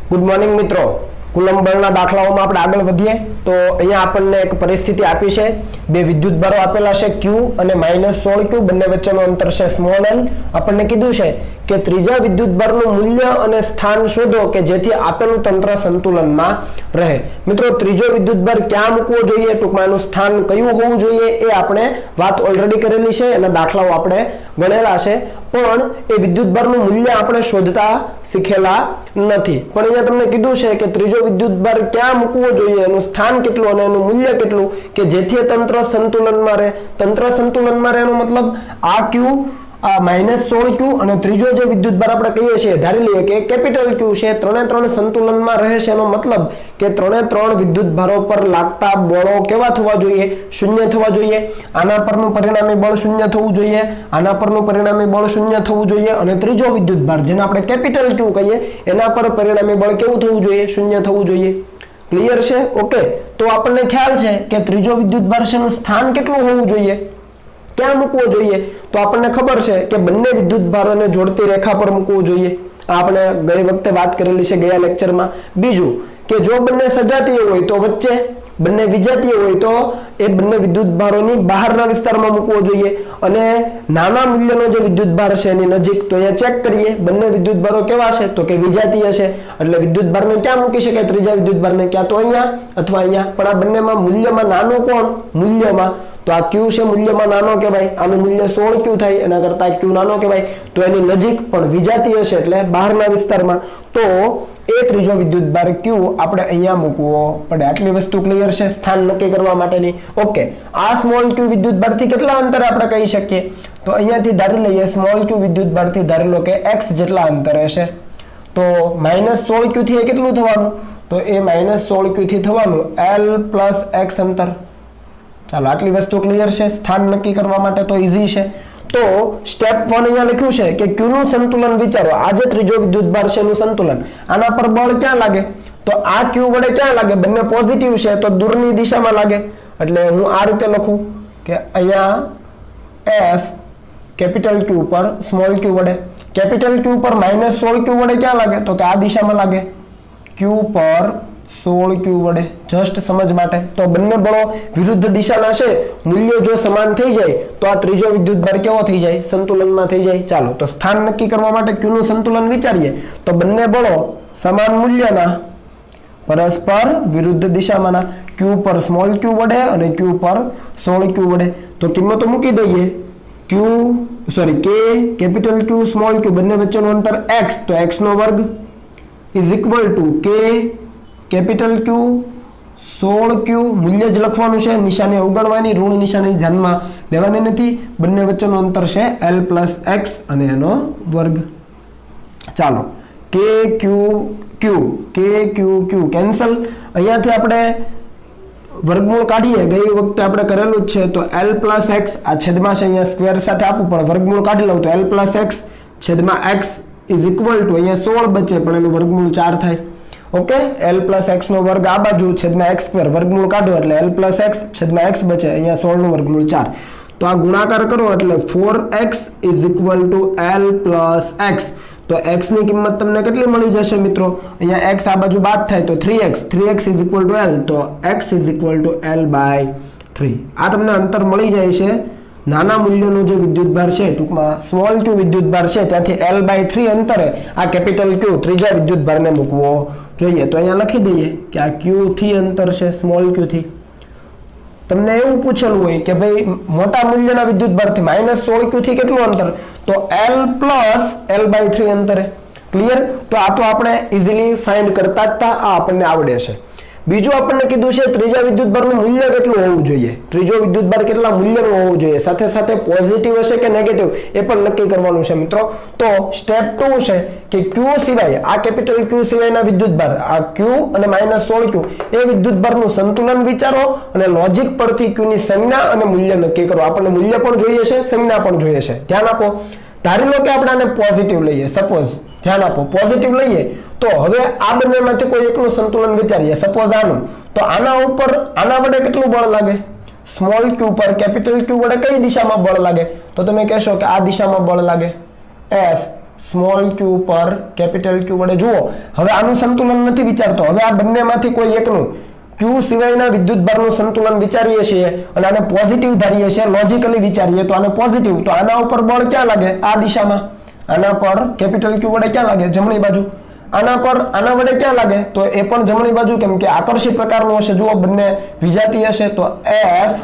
Good morning મિત્રો, coulomb બળના દાખલાઓમાં આપણે આગળ વધીએ તો અહીંયા આપણને એક પરિસ્થિતિ આપી છે. બે વિદ્યુત ભારો આપેલા છે Q અને -16Q, બંને વચ્ચેનું અંતર છે સ્મોલ l. આપણને કીધું છે કે ત્રીજા વિદ્યુત ભારનું મૂલ્ય અને સ્થાન શોધો કે જેથી આપેલું તંત્ર સંતુલનમાં રહે. મિત્રો, ત્રીજો વિદ્યુત ભાર ક્યાં મૂકવો જોઈએ, ટૂંકમાં એનું સ્થાન કયું હોવું જોઈએ એ આપણે વાત ઓલરેડી કરેલી છે, એના દાખલાઓ આપણે ગણેલા છે, પણ એ વિદ્યુત ભારનું મૂલ્ય આપણે શોધતા શીખેલા નથી. પણ અહીંયા તમને કીધું છે કે ત્રીજો વિદ્યુત ભાર ક્યાં મૂકવો જોઈએ, એનું સ્થાન કેટલું અને એનું મૂલ્ય કેટલું કે જેથી તંત્ર સંતુલનમાં રહે. તંત્ર સંતુલનમાં રહે એનો મતલબ આ Q, આ -16Q અને ત્રીજો જે વિદ્યુત ભાર આપણે કહીએ છીએ, ધારી લઈએ કે કેપિટલ Q છે, ત્રણે ત્રણ સંતુલનમાં રહે છે. એનો મતલબ કે ત્રણે ત્રણ વિદ્યુત ભારો પર લાગતા બળો કેવા થવા જોઈએ? શૂન્ય થવા જોઈએ. આના પરનું પરિણામી બળ શૂન્ય થવું જોઈએ, આના પરનું પરિણામી બળ શૂન્ય થવું જોઈએ, અને ત્રીજો વિદ્યુત ભાર જેને આપણે કેપિટલ Q કહીએ એના પર પરિણામી બળ કેવું થવું જોઈએ? શૂન્ય થવું જોઈએ. ક્લિયર છે? ઓકે, તો આપણને ખ્યાલ છે કે ત્રીજો વિદ્યુત ભાર છે એનું સ્થાન કેટલું હોવું જોઈએ, ક્યાં મૂકવો જોઈએ? તો આપણને ખબર છે કે બંને વિદ્યુત ભારોને જોડતી રેખા પર મૂકવું જોઈએ. આપણે ગઈ વખતે વાત કરેલી છે ગયા લેક્ચરમાં. બીજું કે જો બંને સજાતીય હોય તો વચ્ચે, બંને વિજાતીય હોય તો એ બંને વિદ્યુત ભારોની બહારના વિસ્તારમાં મૂકવો જોઈએ. અને નાના મૂલ્યનો જે વિદ્યુત ભાર છે એની નજીક, તો અહીંયા ચેક કરીએ બંને વિદ્યુત ભારો કેવા છે, તો કે વિજાતીય છે, એટલે વિદ્યુત ભારને ક્યાં મૂકી શકાય? ત્રીજા વિદ્યુત ભારને ક્યાં તો અહીંયા અથવા અહીંયા. પણ આ બંનેમાં મૂલ્યમાં નાનું કોણ? મૂલ્યમાં તો આ Q છે, મૂલ્યમાં નાનો કહેવાય, આનું મૂલ્ય 16Q થાય, એના કરતા Q નાનો કહેવાય, તો એની નજીક પણ વિજાતીય છે એટલે બહારના વિસ્તારમાં. તો એ ત્રીજો વિદ્યુત ભાર Q આપણે અહીંયા મૂકવો પડે. આટલી વસ્તુ ક્લિયર છે સ્થાન નક્કી કરવા માટેની. ઓકે, આ સ્મોલ q વિદ્યુત ભારથી કેટલા અંતરે આપણે કહી શકીએ? તો અહીંયાથી ધારી લઈએ સ્મોલ q વિદ્યુત ભારથી ધારી લો કે x જેટલા અંતરે છે. તો -16Q થી એ કેટલું થવાનું? તો એ -16Q થી થવાનું l + x અંતર. ચાલો, આટલી વસ્તુ ક્લિયર છે સ્થાન નક્કી કરવા માટે, તો ઈઝી છે. તો સ્ટેપ 1 અહીંયા લખ્યું છે કે Q નું સંતુલન વિચારો. આ જે ત્રીજો વિદ્યુત ભાર છે એનું સંતુલન, આના પર બળ ક્યાં લાગે? તો આ Q વડે ક્યાં લાગે? બંને પોઝિટિવ છે તો દૂરની દિશામાં લાગે. એટલે હું આ રીતે લખું કે અહીંયા F કેપિટલ Q પર સ્મોલ q વડે, કેપિટલ Q પર -16Q વડે ક્યાં લાગે? તો કે આ દિશામાં લાગે. Q પર 16Q વડે, જસ્ટ સમજ માટે. તો બંને બળો વિરુદ્ધ દિશાના છે, મૂલ્યો જો સમાન થઈ જાય તો આ ત્રીજો વિદ્યુત ભાર કેવો થઈ જાય? સંતુલનમાં થઈ જાય. ચાલો, તો સ્થાન નક્કી કરવા માટે Q નું સંતુલન વિચારીએ. તો બંને બળો સમાન મૂલ્યના, પરસ્પર વિરુદ્ધ દિશામાંના, Q પર સ્મોલ q વડે અને Q પર 16Q વડે. તો કિંમતો મૂકી દઈએ. K capital Q small q બંને વચ્ચેનું અંતર x, તો x નો વર્ગ is equal to k capital Q 16Q, મૂલ્ય જ લખવાનું છે, નિશાની અવગણવાની, ઋણ નિશાની ધ્યાનમાં લેવાની નથી. બંને વચ્ચેનું અંતર છે l + x અને એનો વર્ગ. ચાલો, k q કેન્સલ. અહીંયાથી આપણે વર્ગમૂળ કાઢીએ, ગઈ વખતે આપણે કરેલું જ છે. તો l + x આ છેદમાં છે, અહીંયા સ્ક્વેર સાથે આપવું પણ વર્ગમૂળ કાઢી લઉં તો l + x છેદમાં x ઇઝ ઇક્વલ ટુ, અહીંયા 16 બચે પણ એનું વર્ગમૂળ 4 થાય. ઓકે, l + x નો વર્ગ આ બાજુ છેદમાં x સ્ક્વેર, વર્ગમૂળ કાઢો એટલે l + x છેદમાં x બચે, અહીંયા 16 નું વર્ગમૂળ 4. તો આ ગુણાકાર કરો એટલે 4x is equal to l + x. તો x ની કિંમત તમને કેટલી મળી જશે મિત્રો? અહીંયા x આ બાજુ બાદ થાય તો 3x is equal to l, તો x is equal to l/3. આ તમને અંતર મળી જાય છે. નાના મૂલ્યનો જે વિદ્યુત ભાર છે, ટૂંકમાં સ્મોલ q વિદ્યુત ભાર છે, ત્યાંથી l/3 અંતરે આ કેપિટલ Q ત્રીજા વિદ્યુત ભારને મૂકવો જોઈએ. તો અહીંયા લખી દઈએ કે આ Q થી અંતર છે, સ્મોલ q થી. તમને એવું પૂછેલું હોય કે ભાઈ મોટા મૂલ્યના વિદ્યુત ભારથી -16Q થી કેટલું અંતર? તો l + l/3 અંતરે. ક્લિયર? તો આ તો આપણે ઇઝીલી ફાઇન્ડ કરતા જ હતા, આ આપણને આવડે છે. બીજું આપણને કીધું છે ત્રીજા વિદ્યુત ભારનું મૂલ્ય કેટલું હોવું જોઈએ, ત્રીજો વિદ્યુત ભાર કેટલા મૂલ્યનું હોવું જોઈએ, સાથે સાથે પોઝિટિવ હશે કે નેગેટિવ એ પણ નક્કી કરવાનું છે મિત્રો. તો સ્ટેપ 2 છે કે Q સિવાય, આ કેપિટલ Q સિવાયના વિદ્યુત ભાર, આ Q અને -16Q એ વિદ્યુત ભારનું સંતુલન વિચારો અને લોજિક પરથી Q ની સંજ્ઞા અને મૂલ્ય નક્કી કરો. આપણને મૂલ્ય પણ જોઈએ છે, સંજ્ઞા પણ જોઈએ છે. ધ્યાન આપો. ધારી લો કે આપણે આને પોઝિટિવ લઈએ, સપોઝ, ધ્યાન આપો, પોઝિટિવ લઈએ તો હવે આ બંનેમાંથી કોઈ એકનું સંતુલન વિચારીએ, સપોઝ આનું. તો આના ઉપર આના વડે કેટલું બળ લાગે? સ્મોલ q પર કેપિટલ Q વડે કઈ દિશામાં બળ લાગે? તો તમે કહેશો કે આ દિશામાં બળ લાગે, F સ્મોલ ક્યુ પર કેપિટલ ક્યુ વડે જુઓ હવે આનું સંતુલન નથી વિચારતો હવે આ બંનેમાંથી કોઈ એકનું ક્યુ સિવાયના વિદ્યુતભારનું સંતુલન વિચારીએ છીએ અને આને પોઝિટિવ ધારીએ છીએ લોજિકલી વિચારીએ તો આને પોઝિટિવ તો આના ઉપર બળ ક્યાં લાગે આ દિશામાં આના પર કેપિટલ ક્યુ વડે ક્યાં લાગે જમણી બાજુ આના પર આના વડે ક્યાં લાગે તો એ પણ જમણી બાજુ કેમ કે આકર્ષી પ્રકારનું હશે જુઓ બંને વિજાતી હશે તો F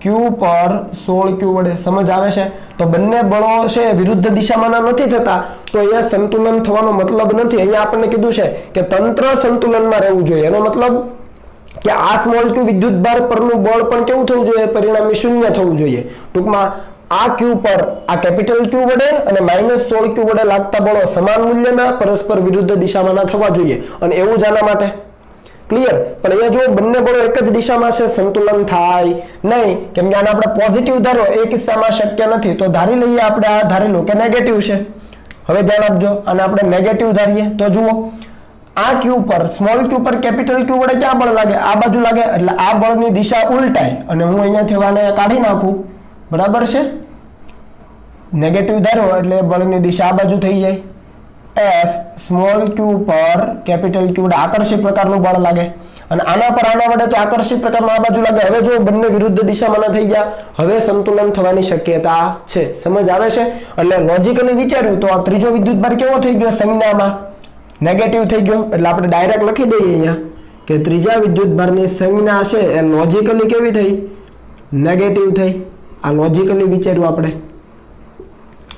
ક્યુ પર 16 ક્યુ વડે સમજ આવે છે તો બંને બળો છે વિરુદ્ધ દિશામાંના નથી થતા તો અહીંયા સંતુલન થવાનો મતલબ નથી અહીંયા આપણને કીધું છે કે તંત્ર સંતુલનમાં રહેવું જોઈએ એનો મતલબ કે આ સ્મોલ ક્યુ વિદ્યુતભાર પરનું બળ પણ કેવું થવું જોઈએ પરિણામી શૂન્ય થવું જોઈએ ટૂંકમાં આ ક્યુ પર આ કેપિટલ ક્યુ વડે અને -16 ક્યુ વડે લાગતા બળો સમાન મૂલ્યના પરસ્પર વિરુદ્ધ દિશામાં થવા જોઈએ અને એવું જ આના માટે ક્લિયર પણ અહીંયા જો બંને બળો એક જ દિશામાં છે સંતુલન થાય નહીં કેમ કે આને આપણે પોઝિટિવ ધારો એ કિસ્સામાં શક્ય નથી તો ધારી લઈએ આપણે આ ધારી લો કે નેગેટિવ છે હવે ધ્યાન આપજો અને આપણે નેગેટિવ ધારીએ તો જુઓ આ ક્યુ પર સ્મોલ ક્યુ પર કેપિટલ ક્યુ વડે ક્યાં બળ લાગે આ બાજુ લાગે એટલે આ બળની દિશા ઉલટાય અને હું અહીંયાથી આને કાઢી નાખું બરાબર છે નેગેટિવ ધારો એટલે બળની દિશા આ બાજુ થઈ જાય F સ્મોલ ક્યુ પર કેપિટલ ક્યુ વડે આકર્ષી પ્રકારનું બળ લાગે અને આના પર આના વડે તો આકર્ષી પ્રકારનું આ બાજુ લાગે હવે જો બંને વિરુદ્ધ દિશામાં થઈ ગયા હવે સંતુલન થવાની શક્યતા છે સમજ આવે છે એટલે લોજિકલી વિચાર્યું તો આ ત્રીજો વિદ્યુતભાર કેવો થઈ ગયો સંજ્ઞામાં નેગેટિવ થઈ ગયો એટલે આપણે ડાયરેક્ટ લખી દઈએ અહીંયા કે ત્રીજા વિદ્યુતભારની સંજ્ઞા છે એ લોજિકલી કેવી થઈ નેગેટિવ થઈ આ લોજિકલી વિચાર્યું આપણે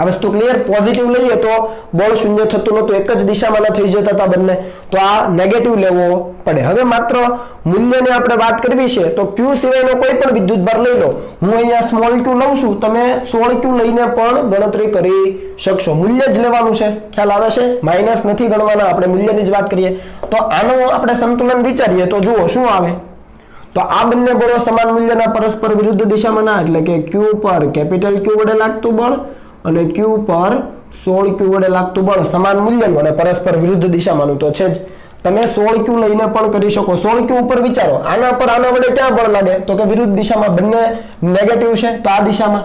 આ વસ્તુ ક્લિયર પોઝિટિવ લઈએ તો બળ શૂન્ય થતું નહોતું એક જ દિશામાં થઈ જતા હતા બંને તો આ નેગેટિવ લેવો પડે હવે માત્ર મૂલ્યની આપણે વાત કરવી છે તો ક્યુ સિવાયનો કોઈ પણ વિદ્યુતભાર લઈ લો હું અહીંયા સ્મોલ ક્યુ લઉં છું તમે 16 ક્યુ લઈને પણ ગણતરી કરી શકશો મૂલ્ય જ લેવાનું છે ખ્યાલ આવે છે માઇનસ નથી ગણવાના આપણે મૂલ્યની જ વાત કરીએ તો આનું આપણે સંતુલન વિચારીએ તો જુઓ શું આવે તો આ બંને બળો સમાન મૂલ્યના પરસ્પર વિરુદ્ધ દિશામાં એટલે કે ક્યુ પર કેપિટલ ક્યુ વડે લાગતું બળ અને ક્યુ પર 16 ક્યુ વડે લાગતું બળ સમાન મૂલ્યનું અને પરસ્પર વિરુદ્ધ દિશામાંનું તો છે જ તમે 16 ક્યુ લઈને પણ કરી શકો 16 ક્યુ ઉપર વિચારો આના પર આના વડે ક્યાં બળ લાગે તો કે વિરુદ્ધ દિશામાં બંને નેગેટિવ છે તો આ દિશામાં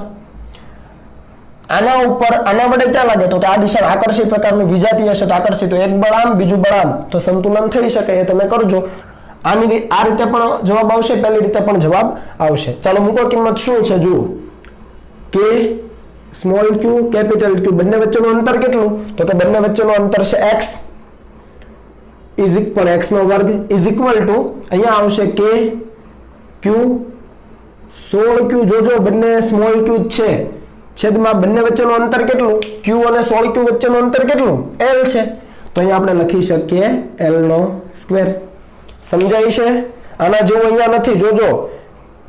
આના ઉપર આના વડે ક્યાં લાગે તો કે આ દિશામાં આકર્ષી પ્રકારનું વિજાતી હશે તો આકર્ષી તો એક બળ આમ બીજું બળ આમ તો સંતુલન થઈ શકે એ તમે કરજો આની આ રીતે પણ જવાબ આવશે પહેલી રીતે પણ જવાબ આવશે ચાલો મૂકો કિંમત શું છે જુઓ કે સ્મોલ ક્યુ કેપિટલ ક્યુ બંને વચ્ચેનું અંતર કેટલું તો કે બંને વચ્ચેનું અંતર છે x પણ x નો વર્ગ ઇઝ ઇક્વલ ટુ અહીંયા આવશે કે ક્યુ 16 ક્યુ જોજો બંને સ્મોલ ક્યુ છે છેદમાં બંને વચ્ચેનું અંતર કેટલું ક્યુ અને 16 ક્યુ વચ્ચેનું અંતર કેટલું l છે તો અહીંયા આપણે લખી શકીએ l નો સ્ક્વેર સમજાય છે આના જેવું અહીંયા નથી જોજો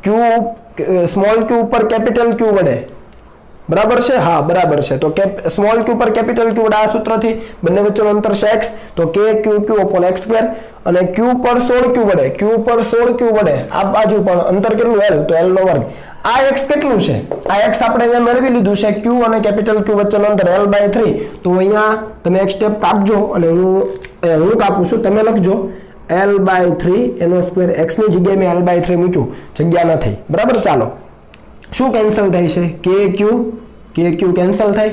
ક્યુ સ્મોલ ક્યુ ઉપર કેપિટલ ક્યુ વડે બરાબર છે હા બરાબર છે તો સ્મોલ ક્યુ પર કેપિટલ ક્યુ વડે આ સૂત્રથી બંને વચ્ચેનું અંતર છે x તો k q q upon x square અને q પર 16 ક્યુ વડે આ બાજુ પણ અંતર કેટલું l તો l નો વર્ગ આ x કેટલું છે આ x આપણે અહીંયા મેળવી લીધું છે q અને કેપિટલ q વચ્ચેનું અંતર l/3 તો અહીંયા તમે એક સ્ટેપ કાપજો અને હું કાપું છું તમે લખજો l/3 એનો સ્ક્વેર x ની જગ્યાએ મેં l/3 મૂક્યું જગ્યા નથી બરાબર ચાલો શું કેન્સલ થાય છે k q કેન્સલ થાય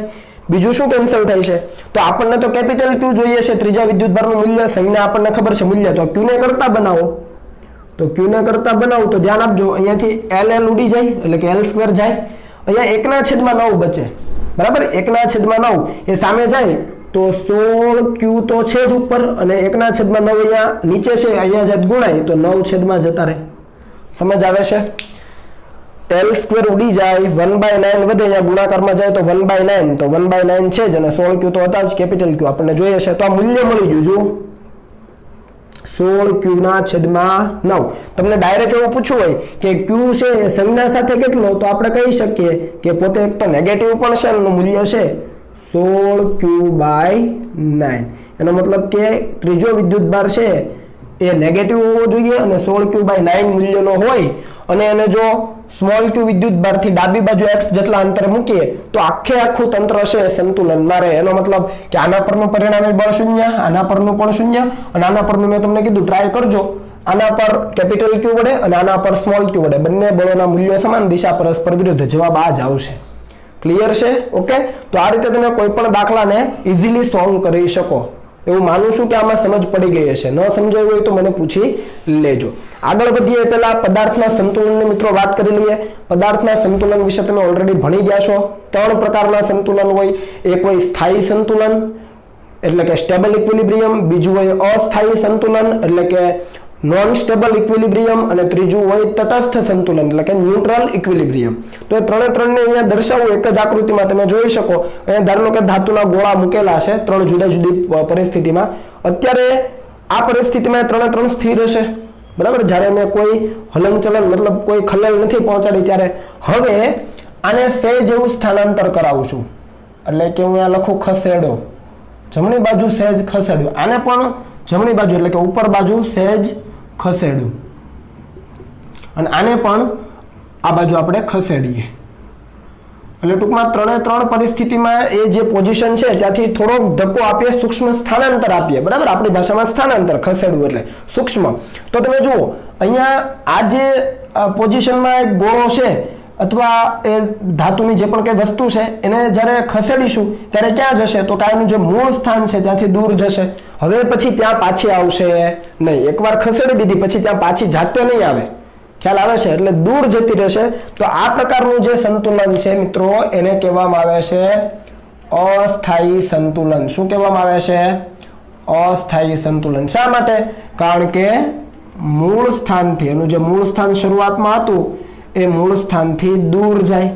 બીજું શું કેન્સલ થાય છે તો આપણને તો કેપિટલ Q જોઈએ છે ત્રીજા વિદ્યુતભારનું મૂલ્ય સંજ્ઞા આપણને ખબર છે મૂલ્ય તો Q ને કરતા બનાવો તો Q ને કરતા બનાવો તો ધ્યાન આપજો અહીંયાથી l ઉડી જાય એટલે કે l સ્ક્વેર જાય અહીંયા 1/9 બચે બરાબર 1/9 એ સામે જાય તો 16 Q તો છે જ ઉપર અને 1/9 અહીંયા નીચે છે અહીંયા જ ગુણાય તો 9 જતા રહે સમજ આવે છે l સ્ક્વેર ઉડી જાય 1/9 વધે અહીંયા ગુણાકારમાં જાય તો 1/9 તો 1/9 છે જ અને 16 Q તો હતા જ કેપિટલ Q આપણને જોઈએ છે તો આ મૂલ્ય મળી ગયું જો 16 Q/9 તમને ડાયરેક્ટ એવું પૂછવું હોય કે Q છે સંજ્ઞા સાથે કેટલો તો આપણે કહી શકીએ કે પોતે એક તો નેગેટિવ પણ છે એનું મૂલ્ય છે 16 Q/9 એનો મતલબ કે ત્રીજો વિદ્યુતભાર છે એ નેગેટિવ હોવો જોઈએ અને 16 Q/9 મૂલ્યનો હોય અને એને જો સ્મોલ q વિદ્યુતભારથી ડાબી બાજુ x જેટલા અંતરે મૂકીએ તો આખું તંત્ર છે સંતુલનમાં રહે એનો મતલબ કે આના પરનું પરિણામી બળ શૂન્ય આના પરનું પણ શૂન્ય અને આના પરનું મેં તમને કીધું ટ્રાય કરજો આના પર કેપિટલ Q વડે અને આના પર સ્મોલ q વડે બંને બળોના મૂલ્યો સમાન દિશા પરસ્પર વિરુદ્ધ જવાબ આ જ આવશે ક્લિયર છે? ઓકે, તો આ રીતે તમે કોઈ પણ દાખલાને ઇઝીલી સોલ્વ કરી શકો એવું માનું છું કે આમાં સમજ પડી ગઈ હશે. ન સમજાયું હોય તો મને પૂછી લેજો. આગળ વધીએ પહેલા પદાર્થના સંતુલનની મિત્રો વાત કરી લઈએ. પદાર્થના સંતુલન વિશે તમે ઓલરેડી ભણી ગયા છો. 3 પ્રકારના સંતુલન હોય. એક હોય સ્થાયી સંતુલન એટલે કે સ્ટેબલ ઇક્વિલિબ્રિયમ, બીજું હોય અસ્થાયી સંતુલન એટલે કે નોન સ્ટેબલ ઇક્વિલિબ્રિયમ, અને ત્રીજું હોય તટસ્થ સંતુલન એટલે કે ન્યુટ્રલ ઇક્વિલિબ્રિયમ. તો એ ત્રણે ત્રણને અહીંયા દર્શાવવું એક જ આકૃતિમાં તમે જોઈ શકો. અહીંયા ધારો કે ધાતુના ગોળા મૂકેલા છે 3 જુદા જુદી પરિસ્થિતિમાં. અત્યારે આ પરિસ્થિતિમાં ત્રણે ત્રણ સ્થિર હશે, બરાબર, જ્યારે મેં કોઈ હલનચલન મતલબ કોઈ ખલેલ નથી પહોંચાડી ત્યારે. હવે આને સહેજ એવું સ્થાનાંતર કરાવું છું એટલે કે હું અહીંયા લખું ખસેડો, જમણી બાજુ સહેજ ખસેડ્યું, આને પણ જમણી બાજુ એટલે કે ઉપર બાજુ સહેજ ખસેડ્યું, અને આને પણ આ બાજુ આપણે ખસેડીએ. એટલે ટૂંકમાં ત્રણે ત્રણ પરિસ્થિતિમાં એ જે પોઝિશન છે ત્યાંથી થોડોક ધક્કો આપીએ, સૂક્ષ્મ સ્થાનાંતર આપીએ, બરાબર, આપણી ભાષામાં સ્થાનાંતર, ખસેડવું એટલે સૂક્ષ્મ. તો તમે જુઓ અહીંયા આ જે પોઝિશનમાં એક ગોળો છે અથવા એ ધાતુની જે પણ કઈ વસ્તુ છે એને જ્યારે ખસેડીશું ત્યારે ક્યાં જશે? તો કે એનું જે મૂળ સ્થાન છે ત્યાંથી દૂર જશે. હવે પછી ત્યાં પાછી આવશે નહીં. એકવાર ખસેડી દીધી પછી ત્યાં પાછી જાતે નહીં આવે. ખ્યાલ આવે છે? એટલે દૂર જતી રહેશે. તો આ પ્રકારનું જે સંતુલન છે મિત્રો એને કહેવામાં આવે છે અસ્થાયી સંતુલન. શું કહેવામાં આવે છે? અસ્થાયી સંતુલન. શા માટે? કારણ કે મૂળ સ્થાનથી, એનું જે મૂળ સ્થાન શરૂઆતમાં હતું એ મૂળ સ્થાનથી દૂર જાય.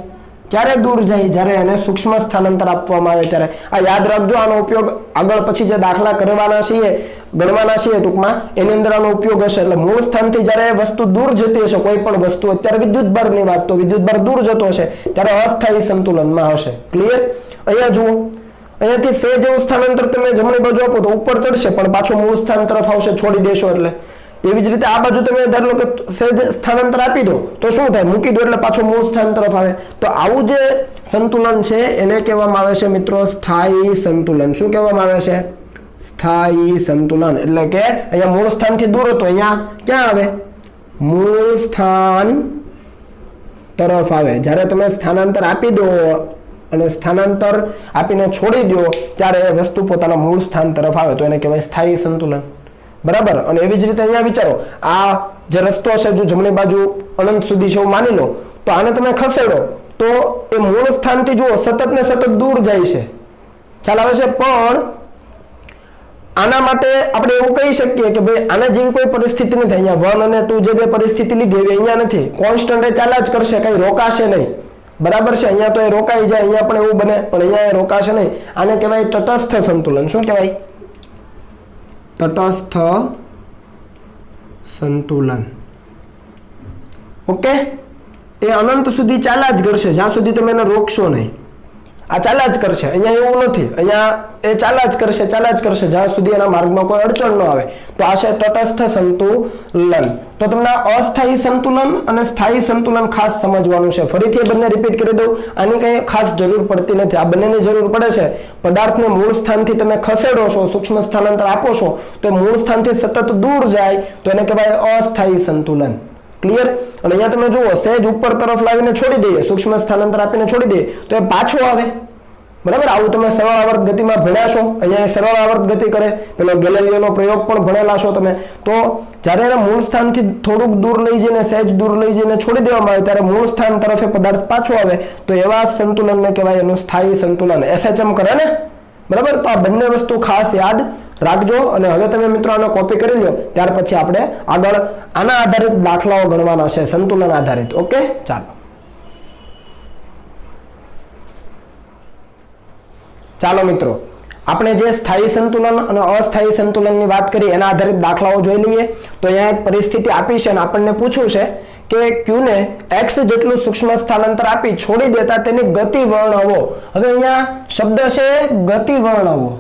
ક્યારે દૂર જાય? જ્યારે એને સૂક્ષ્મ સ્થાનાંતર આપવામાં આવે ત્યારે. આ યાદ રાખજો, આનો ઉપયોગ આગળ પછી જે દાખલા કરવાના છીએ, ગણવાના છીએ ટૂંકમાં, એની અંદર આનો ઉપયોગ હશે. એટલે મૂળ સ્થાનથી જ્યારે વસ્તુ દૂર જતી હશે, કોઈ પણ વસ્તુ, અત્યારે વિદ્યુતભારની વાત, તો વિદ્યુતભાર દૂર જતો હશે ત્યારે અસ્થાયી સંતુલનમાં હશે. ક્લિયર? અહીંયા જુઓ, અહીંયાથી સહેજ એવું સ્થાનાંતર તમે જમણી બાજુ આપો તો ઉપર ચડશે પણ પાછો મૂળ સ્થાન તરફ આવશે, છોડી દેશો એટલે. એવી જ રીતે આ બાજુ તમે ધારો કે સહેજ સ્થાનાંતર આપી દો તો શું થાય? મૂકી દો એટલે પાછો મૂળ સ્થાન તરફ આવે. તો આવું જે સંતુલન છે એને કહેવામાં આવે છે મિત્રો સ્થાયી સંતુલન. શું કહેવામાં આવે છે? સ્થાયી સંતુલન. એટલે કે અહીંયા મૂળ સ્થાનથી દૂર હતો, અહીંયા ક્યાં આવે? મૂળ સ્થાન તરફ આવે. જ્યારે તમે સ્થાનાંતર આપી દો અને સ્થાનાંતર આપીને છોડી દો ત્યારે વસ્તુ પોતાના મૂળ સ્થાન તરફ આવે તો એને કહેવાય સ્થાયી સંતુલન. બરાબર. અને એવી જ રીતે અહીંયા વિચારો, આ જે રસ્તો છે જો જમણી બાજુ અનંત સુધી છે એવું માની લો, તો આને તમે ખસેડો તો એ મૂળ સ્થાનથી જુઓ સતત ને સતત દૂર જાય છે. ખ્યાલ આવે છે? પણ આના માટે આપણે એવું કહી શકીએ કે ભાઈ આના જેવી કોઈ પરિસ્થિતિ નથી. અહીંયા 1 અને 2 જે બે પરિસ્થિતિ લીધી એવી અહીંયા નથી. કોન્સ્ટન્ટ એ ચાલ્યા જ કરશે, કઈ રોકાશે નહીં. બરાબર છે? અહીંયા તો એ રોકાઈ જાય, અહીંયા પણ એવું બને, પણ અહીંયા એ રોકાશે નહીં. આને કહેવાય તટસ્થ સંતુલન. શું કહેવાય? તટસ્થ સંતુલન. ઓકે, એ અનંત સુધી ચાલ્યા જ કરશે જ્યાં સુધી તમે એને રોકશો નહીં. આ ચાલ્યા જ કરશે, અહીંયા એવું નથી, અહીંયા એ ચાલ્યા જ કરશે જ્યાં સુધી એના માર્ગમાં કોઈ અડચણ ન આવે. તો આ છે તટસ્થ સંતુલન. તો તમને અસ્થાયી સંતુલન અને સ્થાયી સંતુલન ખાસ સમજવાનું છે. ફરીથી એ બંને રિપીટ કરી દઉં, આની કંઈ ખાસ જરૂર પડતી નથી. આ બંનેની જરૂર પડે છે. પદાર્થને મૂળ સ્થાનથી તમે ખસેડો છો, સૂક્ષ્મ સ્થાનાંતર આપો છો તો મૂળ સ્થાનથી સતત દૂર જાય તો એને કહેવાય અસ્થાયી સંતુલન. ક્લિયર? અને અહીંયા તમે જુઓ સહેજ ઉપર તરફ લાવીને છોડી દઈએ, સૂક્ષ્મ સ્થાનાંતર આપીને છોડી દઈએ તો એ પાછું આવે. બરાબર? આવું તમે સરળ આવર્ત ગતિમાં ભણ્યા છો. અહીંયા સરળ આવર્ત ગતિ કરે, પેલો ગેલિલિયોનો પ્રયોગ પણ ભણેલા છો તમે. તો જ્યારે એને મૂળ સ્થાનથી થોડુંક દૂર લઈ જઈને, સહેજ દૂર લઈ જઈને છોડી દેવામાં આવે ત્યારે મૂળ સ્થાન તરફ પદાર્થ પાછો આવે તો એવા સંતુલનને કહેવાય એનું સ્થાયી સંતુલન. SHM કરે ને? બરાબર? તો આ બંને વસ્તુ ખાસ યાદ રાખજો. અને હવે તમે મિત્રો આનો કોપી કરી લો, ત્યાર પછી આપણે આગળ આના આધારિત દાખલાઓ ગણવાના છે, સંતુલન આધારિત. ઓકે, ચાલો મિત્રો, આપણે જે સ્થાયી સંતુલન અને અસ્થાયી સંતુલનની વાત કરી એના આધારિત દાખલાઓ જોઈ લઈએ. તો અહીંયા એક પરિસ્થિતિ આપી છે અને આપણને પૂછ્યું છે કે Q ને x જેટલું સૂક્ષ્મ સ્થાનાંતર આપી છોડી દેતા તેની ગતિ વર્ણવો. હવે અહીંયા શબ્દ છે ગતિ વર્ણવો.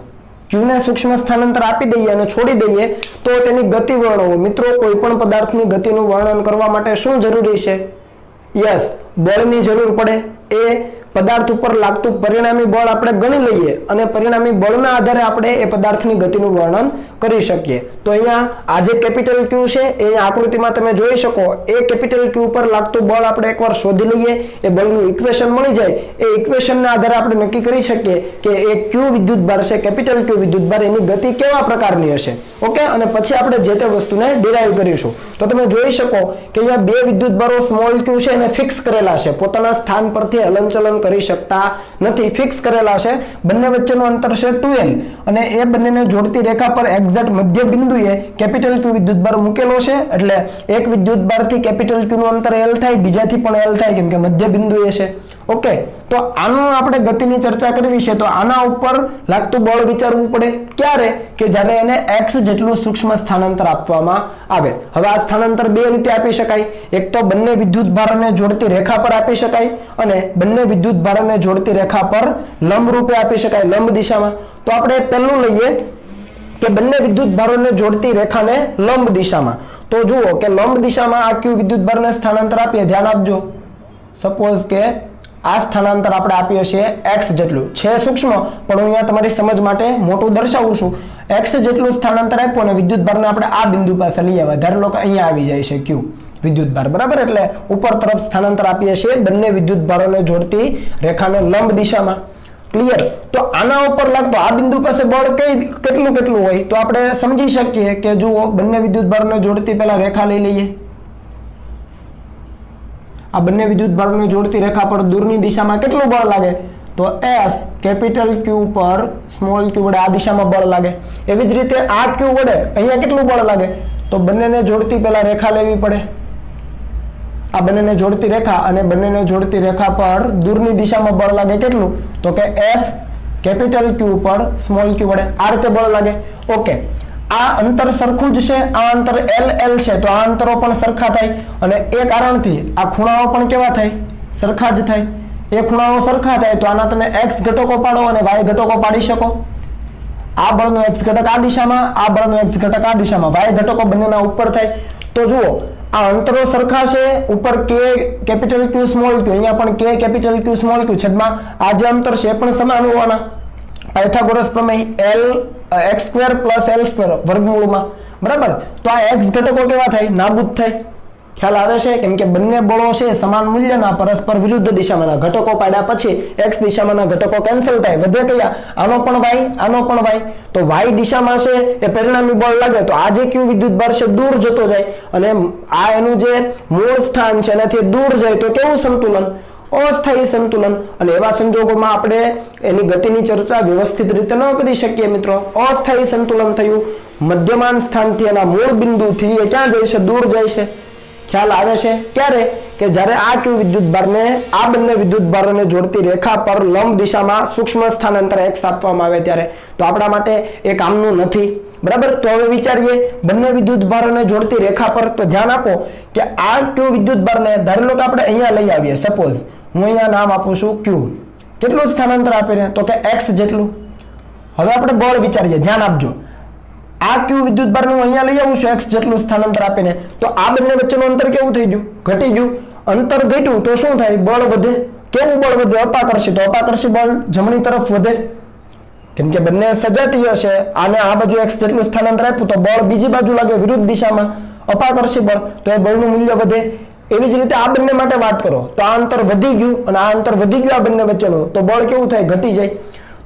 Q ને સૂક્ષ્મ સ્થાનાંતર આપી દઈએ અને છોડી દઈએ તો તેની ગતિ વર્ણવો. મિત્રો, કોઈ પણ પદાર્થની ગતિનું વર્ણન કરવા માટે શું જરૂરી છે? યસ, બળની જરૂર પડે. એ પદાર્થ ઉપર લાગતું પરિણામી બળ આપણે ગણી લઈએ અને પરિણામી બળના આધારે આપણે એ પદાર્થની ગતિનું વર્ણન કરી શકીએ. તો અહીંયા આ જે કેપિટલ Q છે એ આકૃતિમાં તમે જોઈ શકો. એ કેપિટલ Q પર લાગતું બળ આપણે એકવાર શોધી લઈએ, એ બળનું ઇક્વેશન મળી જાય. એ ઇક્વેશનના આધારે આપણે નક્કી કરી શકીએ કે એ Q વિદ્યુતભાર છે, કેપિટલ Q વિદ્યુતભાર, એની ગતિ કેવા પ્રકારની હશે. ઓકે, અને પછી આપણે જે તે વસ્તુને ડિરાઈવ કરીશું. તો તમે જોઈ શકો કે અહીંયા બે વિદ્યુતભારો સ્મોલ q છે એને ફિક્સ કરેલા છે, પોતાના સ્થાન પરથી હલનચલન કરી શકતા નથી, ફિક્સ કરેલા છે. બંને વચ્ચેનું અંતર છે 2l અને એ બંનેને જોડતી રેખા પર એક્ઝેક્ટ મધ્ય બિંદુએ કેપિટલ Q વિદ્યુતભાર મૂકેલો છે. એટલે એક વિદ્યુતભારથી કેપિટલ Q નું અંતર l થાય, બીજાથી પણ l થાય, કેમ કે મધ્ય બિંદુએ છે. ઓકે, તો આનો આપણે ગતિની ચર્ચા કરવી છે તો આના ઉપર લાગતું બળ વિચારવું પડે. ક્યારે? કે જ્યારે એને x જેટલું સૂક્ષ્મ સ્થાનાંતર આપવામાં આવે. હવે આ સ્થાનાંતર બે રીતે આપી શકાય. એક તો બંને વિદ્યુતભારોને જોડતી રેખા પર આપી શકાય અને બંને વિદ્યુતભારોને જોડતી રેખા પર લંબ રૂપે આપી શકાય, લંબ દિશામાં. તો આપણે પહેલું લઈએ કે બંને વિદ્યુતભારોને જોડતી રેખાને લંબ દિશામાં. તો જુઓ કે લંબ દિશામાં આ q વિદ્યુતભારને સ્થાનાંતર આપીએ, ધ્યાન આપજો. સપોઝ કે આ સ્થાનાંતર આપણે આપીએ છીએ x જેટલું છે, સૂક્ષ્મ પણ હું અહીંયા તમારી સમજ માટે મોટું દર્શાવું છું. x જેટલું સ્થાનાંતર આપ્યું અને વિદ્યુતભારને આપણે આ બિંદુ પાસે લઈ આવ્યા. ધારો લો કે અહીંયા આવી જાય છે q વિદ્યુતભાર, બરાબર. એટલે ઉપર તરફ સ્થાનાંતર આપીએ છીએ બંને વિદ્યુતભારોને જોડતી રેખાને લંબ દિશામાં. ક્લિયર? તો આના ઉપર લાગતો આ બિંદુ પાસે બળ કેટલું હોય તો આપણે સમજી શકીએ કે જુઓ બંને વિદ્યુતભારોને જોડતી પહેલા રેખા લઈ લઈએ. આ બંને વિદ્યુતભારોને જોડતી રેખા પર દૂરની દિશામાં કેટલું બળ લાગે તો F કેપિટલ Q પર સ્મોલ q વડે આ દિશામાં બળ લાગે. એવી જ રીતે આ q વડે અહીંયા કેટલું બળ લાગે તો બંનેને જોડતી પહેલા રેખા લેવી પડે. આ બંનેને જોડતી રેખા અને બંનેને જોડતી રેખા પર દૂરની દિશામાં બળ લાગે કેટલું તો કે F કેપિટલ Q પર સ્મોલ q વડે આ રીતે બળ લાગે. ઓકે, આ અંતર સરખું જ છે, આ અંતર LL છે તો આ અંતરો પણ સરખા થાય અને એ કારણથી આ ખૂણાઓ પણ કેવા થાય? સરખા જ થાય. એ ખૂણાઓ સરખા થાય તો આના તમે x ઘટકો પાડો અને y ઘટકો પાડી શકો. આ બળનો x ઘટક આ દિશામાં, આ બળનો x ઘટક આ દિશામાં, y ઘટકો બંનેના ઉપર થાય. તો જુઓ આ અંતરો સરખા છે, ઉપર k capital Q small q, અહીંયા પણ k capital Q small q, છેદમાં આ જે અંતર છે એ પણ સમાન હોવાના. પાયથાગોરસ પ્રમેય x² + l² વર્ગમૂળમાં, બરાબર. તો આ x ઘટકો કેવા થાય? નાબૂદ થાય. ખ્યાલ આવે છે? કેમ કે બંને બળો છે સમાન મૂલ્યના, પરસ્પર વિરુદ્ધ દિશામાંના. ઘટકો પાડ્યા પછી x દિશામાંના ઘટકો કેન્સલ થાય, વધે કયા? આનો પણ y, આનો પણ y. તો y દિશામાં છે એ પરિણામી બળ લાગે તો આ જે q વિદ્યુતભાર છે દૂર જતો જાય અને આ એનું જે મૂળ સ્થાન છે એનાથી દૂર જાય તો કેવું સંતુલન? અસ્થાયી સંતુલન. અને એવા સંજોગોમાં આપણે એની ગતિની ચર્ચા વ્યવસ્થિત રીતે ન કરી શકીએ મિત્રો. અસ્થાયી સંતુલન થયું. મધ્યમાન સ્થાનથી એના મૂળ બિંદુથી એ ક્યાં જાય છે? દૂર જાય છે. ખ્યાલ આવે છે? ક્યારે? કે જ્યારે આ q વિદ્યુતભારને આ બંને વિદ્યુતભારોને જોડતી રેખા પર લંબ દિશામાં સૂક્ષ્મ સ્થાનાંતર x આપવામાં આવે ત્યારે. તો આપણા માટે એ કામનું નથી, બરાબર. તો હવે વિચારીએ બંને વિદ્યુતભારોને જોડતી રેખા પર. તો ધ્યાન આપો કે આ q વિદ્યુતભારને ધારી લો કે આપણે અહીંયા લઈ આવીએ. સપોઝ હું અહીંયા નામ આપું છું q. કેટલું સ્થાનાંતર આપીને તો કે x જેટલું. હવે આપણે બળ વિચારીએ, ધ્યાન આપજો. આ q વિદ્યુતભારને હું અહીંયા લઈ આવું છું x જેટલું સ્થાનાંતર આપીને તો આ બંને વચ્ચેનું અંતર કેવું થઈ ગયું? ઘટી ગયું. અંતર ઘટ્યું તો શું થાય? બળ વધે. કેવું બળ વધે? અપાકર્ષી. તો અપાકર્ષી બળ જમણી તરફ વધે કેમ કે બંને સજાતીય છે. આને આ બાજુ x જેટલું સ્થાનાંતર આપ્યું તો બળ બીજી બાજુ લાગે, વિરુદ્ધ દિશામાં, અપાકર્ષી બળ. તો એ બળનું મૂલ્ય વધે. એવી જ રીતે આ બંને માટે વાત કરો તો આ અંતર વધી ગયું અને આ અંતર વધી ગયું આ બંને વચ્ચેનું તો બળ કેવું થાય? ઘટી જાય.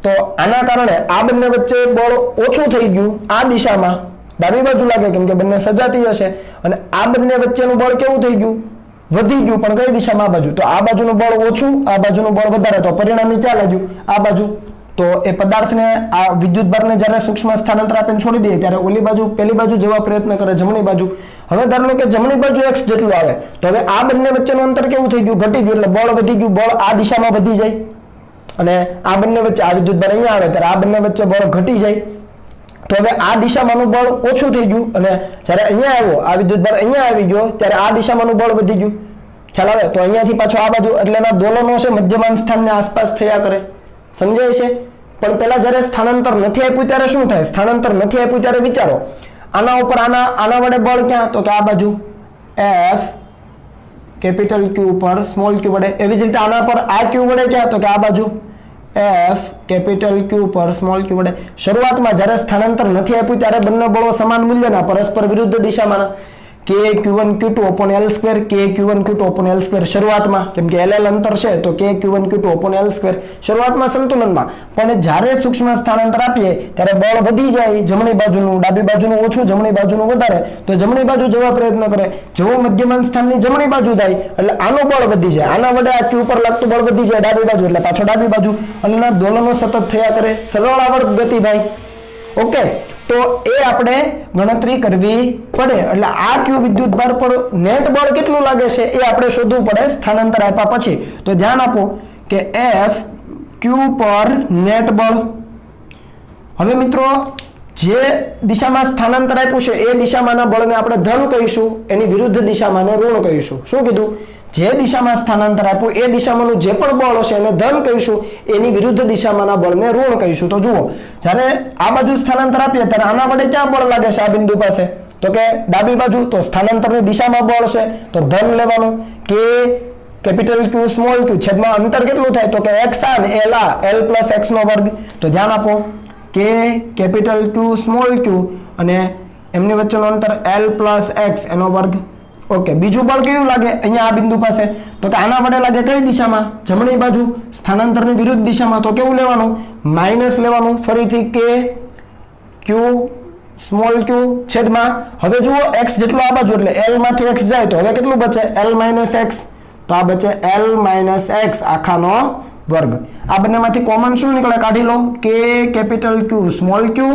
તો આના કારણે આ બંને વચ્ચે બળ ઓછું થઈ ગયું. આ દિશામાં ડાબી બાજુ લાગે કેમ કે બંને સજાતીય છે અને આ બંને વચ્ચેનું બળ કેવું થઈ ગયું? વધી ગયું. પણ કઈ દિશામાં? આ બાજુ. તો આ બાજુનું બળ ઓછું, આ બાજુનું બળ વધારે. તો પરિણામી ક્યાં લાગ્યું? આ બાજુ. તો એ પદાર્થને આ વિદ્યુતભારને જ્યારે સૂક્ષ્મ સ્થાનાંતર આપીને છોડી દઈએ ત્યારે ઓલી બાજુ પેલી બાજુ જવા પ્રયત્ન કરે, જમણી બાજુ. હવે ધારો લો કે જમણી બાજુ x જેટલું આવે તો હવે આ બંને વચ્ચેનું અંતર કેવું થઈ ગયું? ઘટી ગયું. એટલે બળ વધી ગયું. બળ આ દિશામાં વધી જાય અને આ બંને વચ્ચે આ વિદ્યુતભાર અહીંયા આવે ત્યારે આ બંને વચ્ચે બળ ઘટી જાય. તો હવે આ દિશામાંનું બળ ઓછું થઈ ગયું અને જ્યારે અહીંયા આવ્યો આ વિદ્યુતભાર અહીંયા આવી ગયો ત્યારે આ દિશામાંનું બળ વધી ગયું. ખ્યાલ આવે? તો અહીંયાથી પાછો આ બાજુ એટલે એના દોલનો છે મધ્યમાન સ્થાનની આસપાસ થયા કરે. સમજાય છે? પણ પેલા જ્યારે સ્થાનાંતર નથી આપ્યું ત્યારે શું થાય? સ્થાનાંતર નથી આપ્યું ત્યારે વિચારો આના ઉપર આના વડે બળ ક્યાં? તો કે આ બાજુ F કેપિટલ ક્યુ પર સ્મોલ ક્યુ વડે. એવી જ રીતે આના પર આ ક્યુ વડે ક્યાં, તો કે આ બાજુ એફ કેપિટલ ક્યુ પર સ્મોલ ક્યુ વડે. શરૂઆતમાં જ્યારે સ્થાનાંતર નથી આપ્યું ત્યારે બંને બળો સમાન મૂલ્યના પરસ્પર વિરુદ્ધ દિશામાં કે Q1 Q2 upon L square કે Q1 Q2 upon L square શરૂઆતમાં, કેમ કે LL અંતર છે તો કે Q1 Q2 upon L square શરૂઆતમાં સંતુલનમાં. પણ જ્યારે સૂક્ષ્મ સ્થાનાંતર આપીએ ત્યારે બળ વધી જાય, જમણી બાજુનું ડાબી બાજુનું ઓછું, જમણી બાજુનું વધારે, તો જમણી બાજુ જવા પ્રયત્ન કરે. જેવો મધ્યમાન સ્થાનની જમણી બાજુ જાય એટલે આનું બળ વધી જાય, આના વડે આ Q પર લાગતું બળ વધી જાય ડાબી બાજુ એટલે પાછો ડાબી બાજુ, અને દોલનો સતત થયા કરે. સરળ આવર્ત ગતિ ભાઈ. ઓકે, તો એ આપણે ગણતરી કરવી પડે. એટલે આ ક્યુ વિદ્યુત ભાર પર નેટ બળ કેટલું લાગે છે એ આપણે શોધવું પડે સ્થાનાંતર આપ્યા પછી. તો ધ્યાન આપો કે F ક્યુ પર નેટ બળ. હવે મિત્રો જે દિશામાં સ્થાનાંતર આપ્યું છે એ દિશામાંના બળને આપણે ધન કહીશું, એની વિરુદ્ધ દિશામાંને ઋણ કહીશું. શું કીધું? જે દિશામાં સ્થાનાંતર આપ્યું એ દિશામાંનું જે પણ બળ હશે એને ધન કહીશું, એની વિરુદ્ધ દિશામાંના બળને ઋણ કહીશું. તો જુઓ, જ્યારે આ બાજુ સ્થાનાંતર આપીએ ત્યારે આના વડે ક્યાં બળ લાગે છે આ બિંદુ પાસે, તો કે ડાબી બાજુ. તો સ્થાનાંતરની દિશામાં બળ છે તો ધન લેવાનું, કે કેપિટલ ક્યુ સ્મોલ ક્યુ છેદમાં અંતર કેટલું થાય, તો કે x આ ને l આ l પ્લસ x નો વર્ગ. તો ધ્યાન આપો કે કેપિટલ ક્યુ સ્મોલ ક્યુ અને એમની વચ્ચેનું અંતર l પ્લસ x એનો વર્ગ. ઓકે, બીજું બળ કયું લાગે અહીંયા આ બિંદુ પાસે, તો કે આના વડે લાગે કઈ દિશામાં, જમણી બાજુ, સ્થાનાંતરની વિરુદ્ધ દિશામાં. તો કેવું લેવાનું, માઇનસ લેવાનું. ફરીથી કે ક્યુ સ્મોલ ક્યુ છેદમાં, હવે જુઓ x જેટલો આ બાજુ એટલે l માંથી x જાય તો હવે કેટલું બચે, l માઇનસ x. તો આ બચે l માઇનસ x આખાનો વર્ગ. આ બંનેમાંથી કોમન શું નીકળે કાઢી લો, કે કેપિટલ ક્યુ સ્મોલ ક્યુ.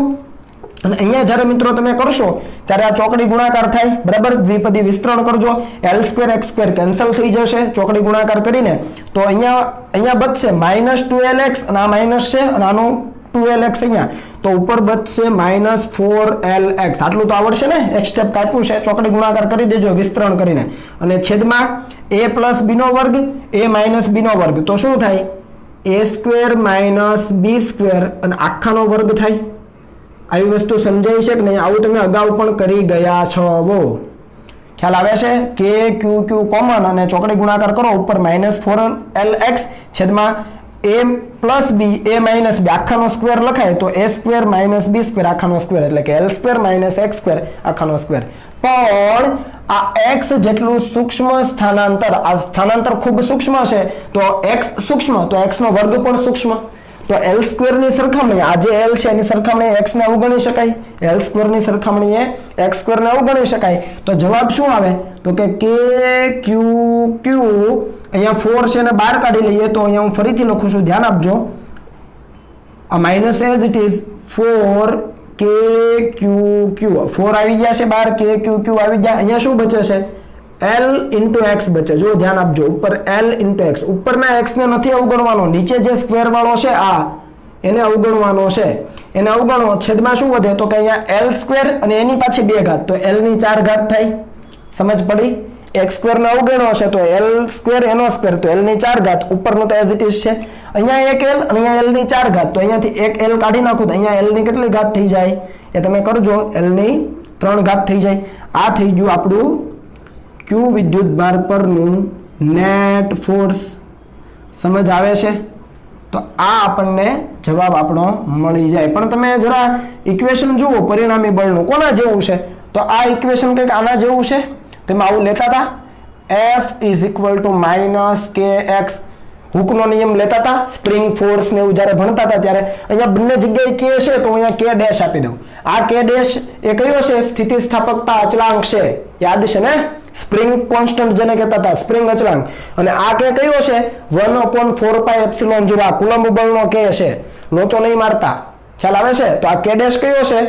અને અહીંયા જ્યારે મિત્રો તમે કરશો ત્યારે આ ચોકડી ગુણાકાર થાય, બરાબર. દ્વિપદી વિસ્તરણ કરજો, l square x square cancel થઈ જશે ચોકડી ગુણાકાર કરીને. તો અહીંયા બચશે -2lx અને આ માઇનસ છે અને આનું 2lx અહીંયા, તો ઉપર બચશે -4lx. આટલું તો આવડશે ને, એક સ્ટેપ કાપ્યું છે, ચોકડી ગુણાકાર કરી દેજો વિસ્તરણ કરીને. અને છેદમાં a પ્લસ b નો વર્ગ, a માઇનસ b નો વર્ગ. તો શું થાય, a square minus b square અને આખાનો વર્ગ થાય. આવી વસ્તુ સમજાય છે કે નહીં? આવું તમે અગાઉ પણ કરી ગયા છો. ખ્યાલ આવે છે? કે ક્યુ ક્યુ કોમન અને ચોકડી ગુણાકાર કરો, ઉપર -4lx છેદમાં a plus b a minus b આખાનો સ્ક્વેર લખાય તો a square minus b square આખાનો સ્ક્વેર એટલે કે l square minus x square આખાનો સ્ક્વેર. પણ આ x જેટલું સૂક્ષ્મ સ્થાનાંતર, આ સ્થાનાંતર ખૂબ સૂક્ષ્મ છે તો x સૂક્ષ્મ તો x નો વર્ગ પણ સૂક્ષ્મ. તો l સ્ક્વેર ની સરખામણી આ જે l છે એની સરખામણીએ x ને અવગણી શકાય, l સ્ક્વેર ની સરખામણીએ x સ્ક્વેર ને અવગણી શકાય. તો જવાબ શું આવે, તો કે ક્યુ અહીંયા 4 છે ને બહાર કાઢી લઈએ તો અહીંયા હું ફરીથી લખું છું, ધ્યાન આપજો. આ માઇનસ એઝ ઇટ ઇઝ 4 કે ક્યુ 4 આવી ગયા છે બહાર, કે ક્યુ આવી ગયા. અહીંયા શું બચે છે, l into x બચે. જો ધ્યાન આપજો, ઉપર l into x, ઉપરના x ને નથી અવગણવાનો, નીચે જે સ્ક્વેર વાળો છે આ એને અવગણવાનો છે. એને અવગણો, છેદમાં શું વધે, તો કે અહીંયા l સ્ક્વેર અને એની પાછી 2 ઘાત, તો l ની 4 ઘાત થાય. સમજ પડી? x સ્ક્વેર ને અવગણો છે તો l સ્ક્વેર એનો સ્ક્વેર તો l ની 4 ઘાત, ઉપરનું તો એઝ ઇટ ઇઝ છે. અહીંયા એક l અને અહીંયા l ની 4 ઘાત, તો અહીંયાથી એક l કાઢી નાખો તો અહીંયા l ની કેટલી ઘાત થઈ જાય એ તમે કરજો, l ની 3 ઘાત થઈ જાય. આ થઈ ગયું આપણું ક્યુ વિદ્યુત ભાર પરનું નેટ ફોર્સ. સમજ આવે છે? તો આ આપણને જવાબ આપણો મળી જાય. પણ તમે જરા ઇક્વેશન જુઓ પરિણામી બળનું, કોના જેવું છે, તો આ ઇક્વેશન કંઈક આના જેવું છે. તેમાં આવું લેતા હતા, F = -kx, હુકનો નિયમ લેતા હતા, સ્પ્રિંગ ફોર્સ ને એવું જ્યારે ભણતા હતા ત્યારે. અહીંયા બંને જગ્યાએ k છે તો અહીંયા k ડેશ આપી દઉં. આ k ડેશ એ કયો છે, સ્થિતિસ્થાપકતા અચળાંક છે, યાદ છે ને? સ્પ્રિંગ કોન્સ્ટન્ટ જેને કહેતા હતા, સ્પ્રિંગ અચળાંક. અને આ k કયો છે, 1/4πε0. આ કુલંબ બળનો k છે, લોચો નહીં મારતા. ખ્યાલ આવે છે? તો આ k ડેશ કયો છે,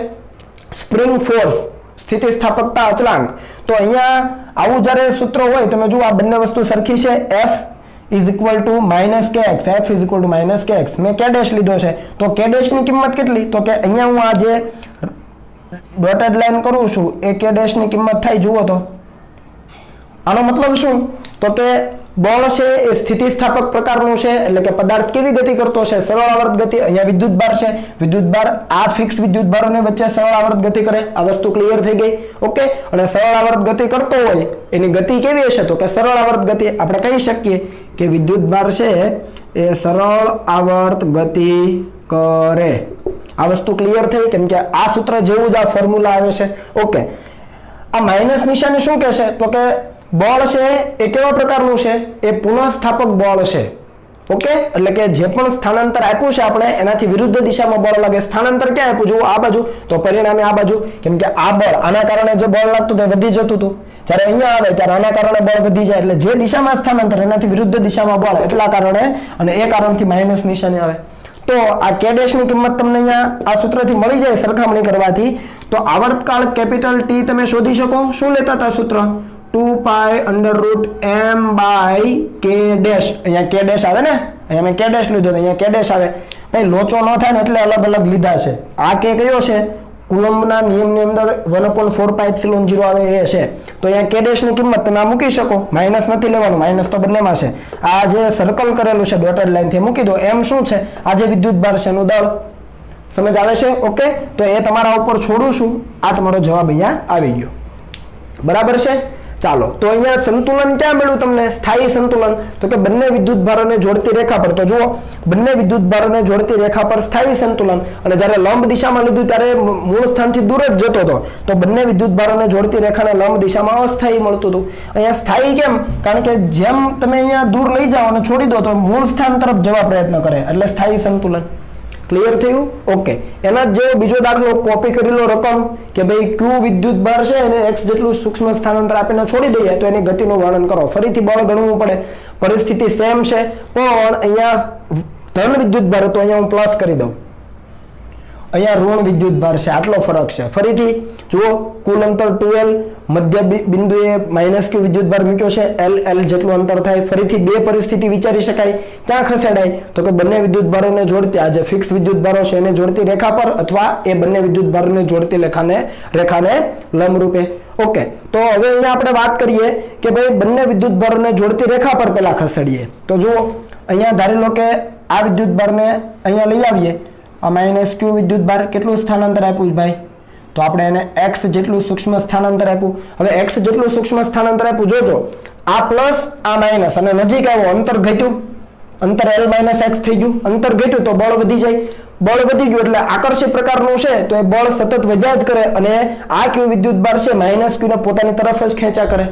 સ્પ્રિંગ ફોર્સ, સ્થિતિસ્થાપકતા અચળાંક. તો અહીંયા આવું જ્યારે સૂત્ર હોય તમે જુઓ આ બંને વસ્તુ સરખી છે. F = -kx, F = -kx. મેં k ડેશ લીધો છે તો k ડેશ ની કિંમત કેટલી, તો કે અહીંયા હું આ જે ડોટેડ લાઈન કરું છું એ k ડેશ ની કિંમત થાય. જુઓ તો આનો મતલબ શું, તો કે બળ છે એ સ્થિતિસ્થાપક પ્રકારનું છે, એટલે કે પદાર્થ કેવી ગતિ કરતો છે? સરળ આવર્ત ગતિ. અહીંયા વિદ્યુતભાર છે, વિદ્યુતભાર આ ફિક્સ વિદ્યુતભારોની વચ્ચે સરળ આવર્ત ગતિ કરે. આ વસ્તુ ક્લિયર થઈ ગઈ. ઓકે, અને સરળ આવર્ત ગતિ કરતો હોય એની ગતિ કેવી હશે? તો કે સરળ આવર્ત ગતિ. આપણે કહી શકીએ કે વિદ્યુતભાર છે એ સરળ આવર્ત ગતિ કરે. આ વસ્તુ ક્લિયર થઈ, કેમ કે આ સૂત્ર જેવું જ આ ફોર્મ્યુલા આવે છે. ઓકે, આ માઇનસ નિશાની શું કહેશે? તો કે બળ છે એ કેવા પ્રકારનું છે? એ પુનઃસ્થાપક બળ છે. ઓકે, એટલે કે જે પણ સ્થાનાંતર આપ્યું છે આપણે એનાથી વિરુદ્ધ દિશામાં બળ લાગે. સ્થાનાંતર ક્યાં આપ્યું? જુઓ આ બાજુ, તો પરિણામે આ બાજુ. કેમ કે આ બળ આના કારણે જે બળ લાગતું તે વધી જતું હતું, જ્યારે અહીંયા આવે ત્યારે આના કારણે બળ વધી જાય, એટલે જે દિશામાં સ્થાનાંતર એનાથી વિરુદ્ધ દિશામાં બળ, એટલા કારણે અને એ કારણથી માઇનસ નિશાની આવે. તો આ કે ડેશની કિંમત તમને અહીંયા આ સૂત્રથી મળી જાય સરખામણી કરવાથી. તો આવર્તકાળ કેપિટલ ટી તમે શોધી શકો. શું લેતા હતા સૂત્ર? 2 પાઈ √m બાય કે ડેશ. અહીંયા કે ડેશ આવે ને, અહીંયા મેં કે ડેશ લીધો, અહીંયા કે ડેશ આવે. ભાઈ લોચો ન થાય ને એટલે અલગ અલગ લીધા છે. આ કે કયો છે? કુલમ્બના નિયમની અંદર 1/4πε0 આવે એ છે. તો અહીંયા કે ડેશ ની કિંમત તમે આ મૂકી શકો. માઇનસ નથી લેવાનું, માઇનસ તો બંનેમાં છે. આ જે સર્કલ કરેલું છે ડોટેડ લાઈન થી મૂકી દો. એમ શું છે? આ જે વિદ્યુતભાર છે એનું દળ. સમજ આવે છે? ઓકે, તો એ તમારા ઉપર છોડું છું. આ તમારો જવાબ અહીંયા આવી ગયો. બરાબર છે? ચાલો, તો અહીંયા સંતુલન ક્યાં મળ્યું તમને? સ્થાયી સંતુલન. તો કે બંને વિદ્યુતભારોને જોડતી રેખા પર. તો જુઓ, બંને વિદ્યુતભારોને જોડતી રેખા પર સ્થાયી સંતુલન. અને જ્યારે લંબ દિશામાં લીધું ત્યારે મૂળ સ્થાનથી દૂર જ જતો હતો. તો બંને વિદ્યુતભારોને જોડતી રેખાને લંબ દિશામાં અસ્થાયી મળતું હતું. અહીંયા સ્થાયી કેમ? કારણ કે જેમ તમે અહીંયા દૂર લઈ જાઓ અને છોડી દો તો મૂળ સ્થાન તરફ જવા પ્રયત્ન કરે, એટલે સ્થાયી સંતુલન. ક્લિયર થયું? ઓકે, એના જેવો બીજો દાખલો કોપી કરેલો રકમ કે ભાઈ ક્યુ વિદ્યુતભાર છે એને x જેટલું સૂક્ષ્મ સ્થાનાંતર આપીને છોડી દઈએ તો એની ગતિનું વર્ણન કરો. ફરીથી બળ ગણવું પડે. પરિસ્થિતિ સેમ છે, પણ અહીંયા ધન વિદ્યુતભાર તો અહીંયા હું પ્લસ કરી દઉં, અહીંયા ઋણ વિદ્યુતભાર છે. આટલો ફરક છે. ફરીથી જુઓ, કુલ અંતર 2l, મધ્ય બિંદુએ -q વિદ્યુતભાર મૂક્યો છે, l જેટલું અંતર થાય. ફરીથી બે પરિસ્થિતિ વિચારી શકાય. ક્યાં ખસેડાય? તો કે બંને વિદ્યુતભારોને જોડતી આ જે ફિક્સ વિદ્યુતભારો છે એને જોડતી રેખા પર, અથવા એ બંને વિદ્યુતભારોને જોડતી રેખાને લંબરૂપે. ઓકે, તો હવે અહીંયા આપણે વાત કરીએ કે ભાઈ બંને વિદ્યુતભારોને જોડતી રેખા પર પેલા ખસેડીએ. તો જુઓ, અહીંયા ધારી લો કે આ વિદ્યુતભારને અહીંયા લઈ આવીએ. આ -q વિદ્યુતભાર કેટલું સ્થાનાંતર આપ્યું ભાઈ? તો આપણે એને x જેટલું સૂક્ષ્મ સ્થાનાંતર આપ્યું. હવે x જેટલું સૂક્ષ્મ સ્થાનાંતર આપ્યું, જોજો આ પ્લસ આ માઇનસ, અને નજીક આવ્યો અંતર ઘટ્યું, અંતર l - x થઈ ગયું. અંતર ઘટ્યું તો બળ વધી જાય. બળ વધી ગયું એટલે આકર્ષી પ્રકારનું છે, તો એ બળ સતત વધ્યા જ કરે, અને આ q વિદ્યુતભાર છે -q ને પોતાની તરફ જ ખેંચા કરે.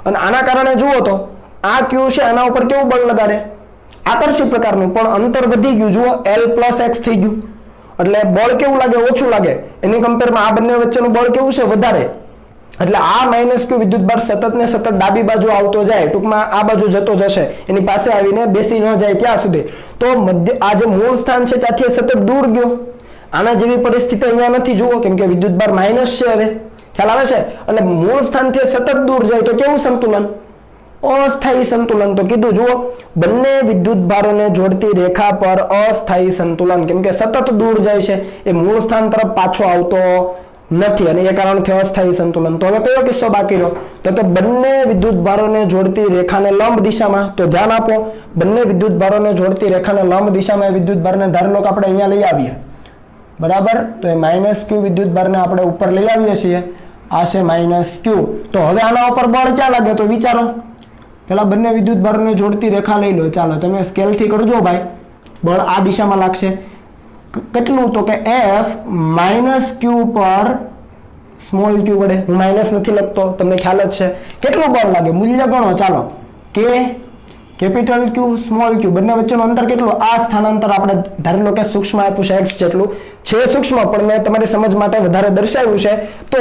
અને આના કારણે જુઓ તો આ q છે આના ઉપર કેવું બળ લગાડે? આકર્ષી પ્રકારનું, પણ અંતર વધી ગયું. જુઓ l + x થઈ ગયું, એટલે બળ કેવું લાગે? ઓછું લાગે. એની કમ્પેરમાં આ બંને વચ્ચેનું બળ કેવું છે? વધારે. એટલે આ -q વિદ્યુતભાર સતત ને સતત ડાબી બાજુ આવતો જાય, ટૂંકમાં આ બાજુ જતો જશે, એની પાસે આવીને બેસી ન જાય ત્યાં સુધી. તો મધ્ય આ જે મૂળ સ્થાન છે ત્યાંથી સતત દૂર ગયો. આના જેવી પરિસ્થિતિ અહીંયા નથી. જુઓ, કેમ કે વિદ્યુતભાર માઇનસ છે. હવે ખ્યાલ આવે છે? એટલે મૂળ સ્થાનથી સતત દૂર જાય તો કેવું સંતુલન? અસ્થાયી સંતુલન. તો કીધું, જુઓ, બંને વિદ્યુતભારોને જોડતી રેખા પર અસ્થાયી સંતુલન, કેમ કે સતત દૂર જાય છે, એ મૂળ સ્થાન તરફ પાછો આવતો નથી, અને એ કારણથી અસ્થાયી સંતુલન. તો હવે કયો કિસ્સો બાકી રહ્યો? તો કે બંને વિદ્યુતભારોને જોડતી રેખાને લંબ દિશામાં. તો ધ્યાન આપો, બંને વિદ્યુતભારોને જોડતી રેખાને લંબ દિશામાં વિદ્યુતભારને ધારી લો કે આપણે અહીંયા લઈ આવીએ. બરાબર? તો એ -q વિદ્યુતભારને આપણે ઉપર લઈ આવીએ છીએ. આ છે -q. તો હવે આના ઉપર બળ ક્યાં લાગે? તો વિચારો, પેલા બંને વિદ્યુતભારોને જોડતી રેખા લઈ લો. ચાલો તમે સ્કેલ થી કરજો ભાઈ. બળ આ દિશામાં લાગશે. કેટલું? તો કે f -q પર સ્મોલ q વડે. હું માઇનસ નથી લખતો, તમને ખ્યાલ જ છે. કેટલું બળ લાગે? મૂલ્ય ગણો. ચાલો, k capital q small q બંને વચ્ચેનું અંતર કેટલું? આ સ્થાનાંતર આપણે ધારી લો કે સૂક્ષ્મ આપ્યું છે x જેટલું છે. સૂક્ષ્મ પણ મેં તમારી સમજ માટે વધારે દર્શાવ્યું છે. તો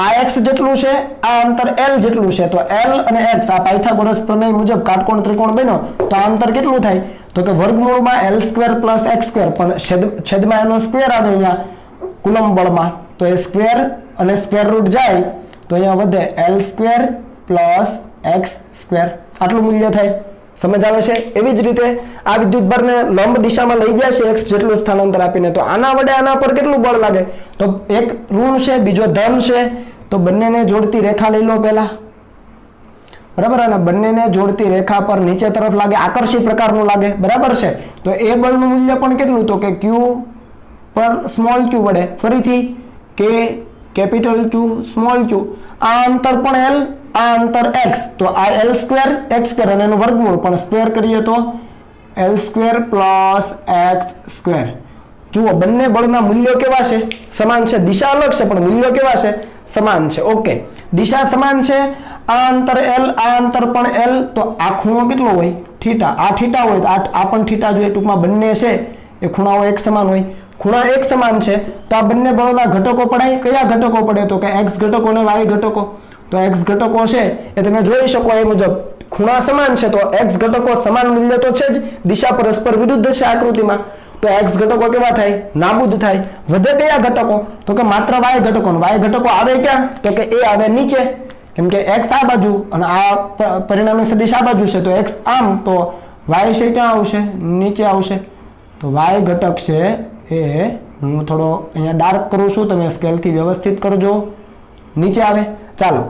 આ x જેટલું છે, આ અંતર l જેટલું છે. તો l અને x આ પાયથાગોરસ પ્રમેય મુજબ કાટકોણ ત્રિકોણ બન્યો, તો આ અંતર કેટલું થાય? તો કે વર્ગમૂળમાં l² + x², પણ છેદમાં એનો સ્ક્વેર આવે અહીંયા કુલમ્બ બળમાં. તો એ સ્ક્વેર અને સ્ક્વેર રૂટ જાય તો અહીંયા વધે l² + x². આટલું મૂલ્ય થાય. સમજ આવે છે? એવી જ રીતે આ વિદ્યુતભારને લંબ દિશામાં લઈ ગયા છે x જેટલું સ્થાનાંતર આપીને. તો આના વડે આના પર કેટલું બળ લાગે? તો એક ઋણ છે, બીજો ધન છે. તો બંનેને જોડતી રેખા લઈ લો પહેલા. બરાબર, અને બંનેને જોડતી રેખા પર નીચે તરફ લાગે, આકર્ષી પ્રકારનું લાગે, બરાબર છે. તો એ બળનું મૂલ્ય પણ કેટલું, તો કે Q પર સ્મોલ q વડે, ફરીથી કે કેપિટલ Q સ્મોલ q, આ અંતર પણ L, આ અંતર x, તો આ L² x² અને એનું વર્ગમૂળ પણ સ્ક્વેર કરીએ તો L² + x². જુઓ બંને બળના મૂલ્યો કેવા છે, સમાન છે, દિશા અલગ છે પણ મૂલ્યો કેવા છે, સમાન છે. ઓકે, દિશા સમાન છે, આ અંતર L, આ અંતર પણ L, તો આ ખૂણો કેટલો હોય, થીટા, આ થીટા હોય તો આ પણ થીટા જોઈએ. ટૂંકમાં બંને છે એ ખૂણાઓ એક સમાન હોય, ખૂણા એક સમાન છે તો આ બંને બળોના ઘટકો પડાય. કયા ઘટકો પડે, તો કે x ઘટકો અને y ઘટકો. તો x ઘટકો છે એ તમે જોઈ શકો એ મુજબ ખૂણા સમાન છે તો x ઘટકો સમાન મૂલ્ય તો છે જ, દિશા પરસ્પર વિરુદ્ધ છે આકૃતિમાં, તો x ઘટકો કેવા થાય, નાબૂદ થાય. વધે કયા ઘટકો, તો કે માત્ર y ઘટકો. y ઘટકો આવે ક્યાં, તો કે એ આવે નીચે, કેમ કે x આ બાજુ અને આ પરિણામી સદિશ આ બાજુ છે, તો x આમ, તો y છે ક્યાં આવશે, નીચે આવશે. તો y ઘટક છે એ હું થોડો અહીંયા ડાર્ક કરું છું, તમે સ્કેલથી વ્યવસ્થિત કરજો, નીચે આવે. ચાલો,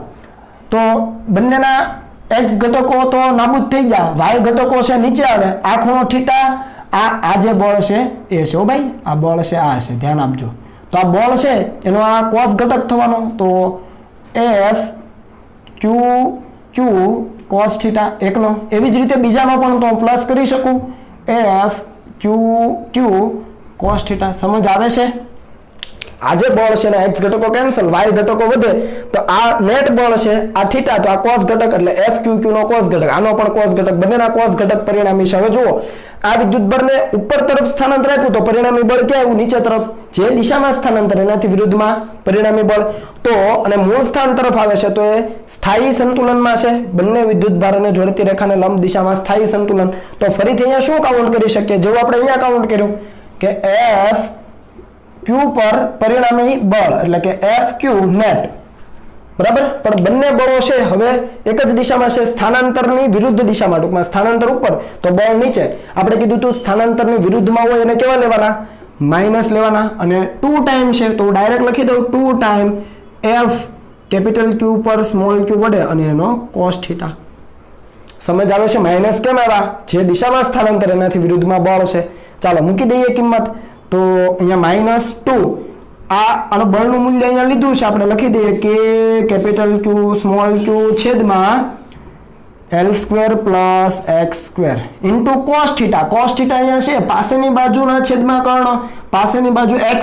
તો બંનેના x ઘટકો તો નાબૂદ થઈ ગયા, y ઘટકો છે નીચે આવે. આ ખૂણો થીટા, આ જે બળ છે એ છે, ઓ ભાઈ આ બળ છે, આ છે, ધ્યાન આપજો. તો આ બળ છે એનો આ cos ઘટક થવાનો, તો F Q cos થીટા એકનો. એવી જ રીતે બીજાનો પણ તો પ્લસ કરી શકું, F Q cos થીટા. સમજ આવે છે? આ જે બળ છે ને x ઘટકો કેન્સલ, y ઘટકો વધે, તો આ નેટ બળ છે આ થીટા, તો આ cos ઘટક એટલે FQQ નો cos ઘટક, આનો પણ cos ઘટક, બંનેના cos ઘટક પરિણામી છે. હવે જુઓ આ વિદ્યુત બળને ઉપર તરફ સ્થાનાંતર આપ્યું તો પરિણામી બળ ક્યાં આવ્યું, નીચે તરફ. જે દિશામાં સ્થાનાંતર એનાથી વિરુદ્ધમાં પરિણામી બળ, તો અને મૂળ સ્થાન તરફ આવે છે તો એ સ્થાયી સંતુલનમાં છે. બંને વિદ્યુત ભારને જોડતી રેખાને લંબ દિશામાં સ્થાયી સંતુલન. તો ફરીથી અહીંયા શું કાઉન્ટ કરી શકીએ, જેવું આપણે અહીંયા કાઉન્ટ કર્યું કે F Q પર પરિણામી બળ એટલે કે FQ નેટ, બરાબર. પણ બંને બળો છે હવે એક જ દિશામાં છે, સ્થાનાંતરની વિરુદ્ધ દિશામાં. ટૂંકમાં સ્થાનાંતર ઉપર તો બળ નીચે. આપણે કીધું તું સ્થાનાંતરની વિરુદ્ધમાં હોય એને કેવા લેવાના, માઇનસ લેવાના. અને 2 ટાઈમ છે તો ડાયરેક્ટ લખી દઉં 2 ટાઈમ F કેપિટલ Q પર સ્મોલ q વડે અને એનો cos થીટા. સમજ આવે છે? માઇનસ કેમ આવ્યા, જે દિશામાં સ્થાનાંતર એનાથી વિરુદ્ધમાં બળ છે. ચાલો મૂકી દઈએ કિંમત, તો અહીંયા -2 આનું બળનું મૂલ્ય અહીંયા લીધું છે, આપણે લખી દઈએ કે કેપિટલ Q સ્મોલ q છેદમાં L² + x² into cos theta. cos theta અહીંયા છે પાસેની બાજુના છેદમાં કર્ણ, પાસેની બાજુ x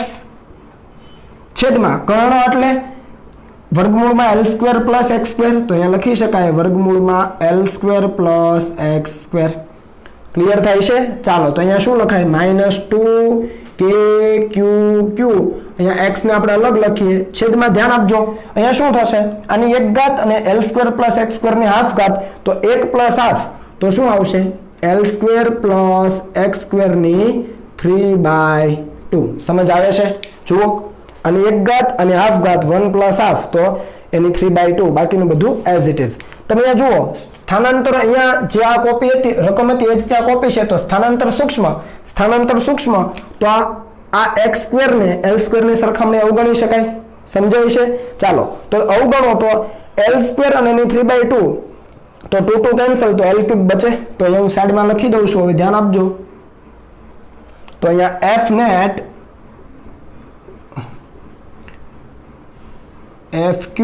છેદમાં કર્ણ એટલે વર્ગમૂળમાં L² + x², તો અહીંયા લખી શકાય વર્ગમૂળમાં L² + x². ક્લિયર થાય છે? ચાલો, તો અહીંયા શું લખાય, -2 k q અહીંયા x ને આપણે અલગ લખીએ, છેદમાં ધ્યાન આપજો અહીંયા શું થશે, આની 1 ઘાત અને L² + x² ની હાફ ઘાત, તો 1 + હાફ, તો શું આવશે L² + x² ની 3/2. સમજ આવે છે? જુઓ, આની 1 ઘાત અને હાફ ઘાત 1 + હાફ, તો એની 3/2, બાકીનું બધું એઝ ઇટ ઇઝ. તમે અહીંયા જુઓ સ્થાનાંતર, અહીંયા જે આ કોપી હતી રકમ હતી એ જ ત્યાં કોપી છે, તો સ્થાનાંતર સૂક્ષ્મ, તો આ x² ને L² ની સરખામણી અવગણી શકાય. સમજાય છે? ચાલો, તો અવગણો તો L² અને એની 3/2, તો 2 કેન્સલ, તો L³ બચે. તો અહીંયા હું સાઈડમાં લખી દઉં છું, હવે ધ્યાન આપજો. તો અહીંયા F નેટ FQ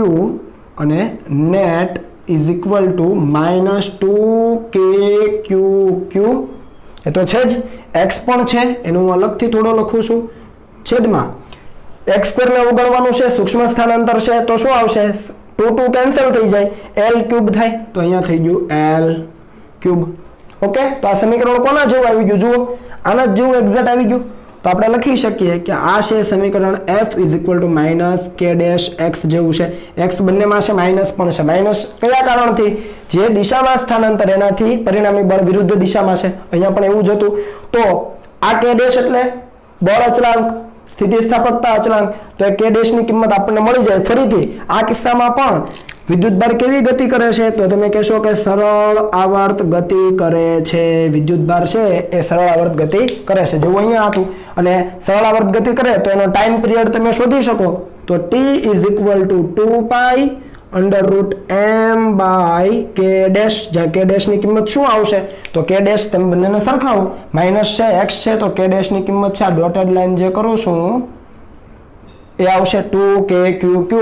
અને net is equal to -2 k q એ તો છે જ, x પણ છે એનું હું અલગથી થોડો લખું છું, છેદમાં x² ને અવગણવાનું છે, સૂક્ષ્મ સ્થાનાંતર છે, તો શું આવશે 2 કેન્સલ થઈ જાય, L³ થાય, તો અહીંયા થઈ ગયું L³. ઓકે, તો આ સમીકરણ કોના જેવું આવી ગયું, જુઓ આના જેવું એક્ઝેક્ટ આવી ગયું. તો આપણે લખી શકીએ કે આ છે સમીકરણ F = -k' x જેવું છે. x બંનેમાં છે, માઇનસ પણ છે. માઇનસ કયા કારણથી, જે દિશામાં સ્થાનાંતર એનાથી પરિણામી બળ વિરુદ્ધ દિશામાં છે. અહીંયા પણ એવું જ હતું. તો આ k' એટલે બળ અચળાંક, સ્થિતિસ્થાપકતા અચળાંક, તો એ k' ની કિંમત આપણને મળી જાય. ફરીથી આ કિસ્સામાં પણ વિદ્યુતભાર કેવી ગતિ કરે છે, તો તમે કહેશો કે સરળ આવર્ત ગતિ કરે છે. વિદ્યુતભાર છે એ સરળ આવર્ત ગતિ કરે છે, જેવું અહીંયા હતું. અને સરળ આવર્ત ગતિ કરે તો એનો ટાઈમ પિરિયડ તમે શોધી શકો, તો t = 2π √m/k ડેશ, જ્યાં k ડેશ ની કિંમત શું આવશે તો k ડેશ તમે બંનેને સરખાવો, માઈનસ છે x છે તો k ડેશ ની કિંમત છે આ ડોટેડ લાઈન જે કરું છું એ આવશે 2kq³